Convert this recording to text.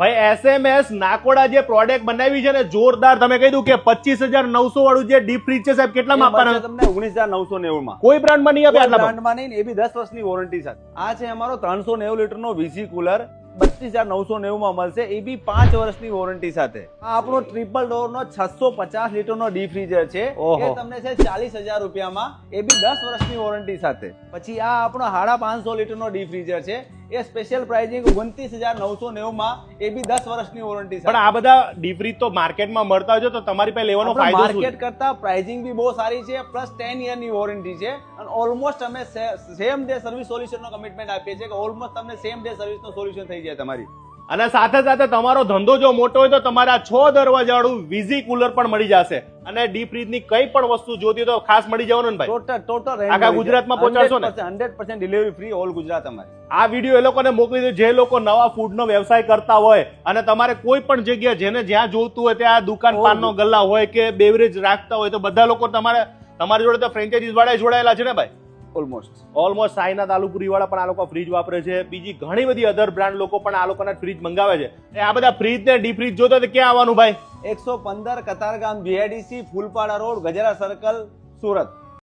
ભાઈ SMS નાકોડા જે product બનાવી છે ને જોરદાર, તમે કહી દઉં કે 25,900 વાળું જે ડીપ ફ્રીજ છે સાહેબ, કેટલામાં આપવાના તમને 19,990 માં? કોઈ બ્રાન્ડમાં નહીં આપે આટલા બ્રાન્ડમાં નહીં, એ બી 10 વર્ષની વોરંટી સાથે. આ છે અમારો 390 લીટરનો વીસી કુલર, 32,990 માં મળશે, એ બી 5 વર્ષની વોરંટી સાથે. આ આપણો ટ્રિપલ ડોર નો 650 લીટરનો ડીપ ફ્રીઝર છે, એ તમને છે 40,000 રૂપિયામાં, એ બી 10 વર્ષની વોરંટી સાથે. પછી આ આપણો 550 લીટરનો ડીપ ફ્રીઝર છે, એ સ્પેશિયલ પ્રાઇસિંગ 29,990 માં, એ બી 10 વર્ષની વોરંટી સાથે. પણ આ બધા ડીપ ફ્રીજ તો માર્કેટમાં મળતા હોય છે, તો તમારી પાસે લેવાનો ફાયદો શું છે? માર્કેટ કરતા પ્રાઇસિંગ બી બહુ સારી છે, પ્લસ 10 યરની વોરંટી છે, અને ઓલમોસ્ટ અમે સેમ ડે સર્વિસ સોલ્યુશનનો કમિટમેન્ટ આપીએ છીએ કે ઓલમોસ્ટ તમને સેમ ડે સર્વિસનો સોલ્યુશન થઈ જાય તમારી. અને સાથે સાથે તમારો ધંધો જો મોટો હોય તો તમારે આ 6 દરવાજાવાળું વીઝી કુલર પણ મળી જશે, અને ડીપ ફ્રીજ ની કઈ પણ વસ્તુ જોતી હોય તો ખાસ મળી જવાનું ને ભાઈ. ટોટલ આખા ગુજરાતમાં પહોંચાડશો ને? 100% ડિલિવરી ફ્રી ઓલ ગુજરાત અમારી. આ વિડીયો એ લોકોને મોકલી દો જે લોકો નવા ફૂડનો વ્યવસાય કરતા હોય, અને તમારે કોઈ પણ જગ્યા જેને જ્યાં જોતું હોય ત્યાં દુકાન પાનનો ગલ્લા હોય કે બેવરેજ રાખતા હોય, તો બધા લોકો તમારી જોડે તો ફ્રેન્ચાઇઝીસ વાળા જોડાયેલા છે ને ભાઈ? ઓલમોસ્ટ સાઈનાથ આલુપુરી વાળા પણ આ લોકો ફ્રીજ વાપરે છે, બીજી ઘણી બધી અધર બ્રાન્ડ લોકો પણ આ લોકોના ફ્રીજ મંગાવે છે. આ બધા ફ્રીજ ને ડીપ ફ્રીજ જોતો તો ક્યાં આવવાનું ભાઈ? 115 Katargam, BIDC, Phulpada road, ગજરા circle, Surat.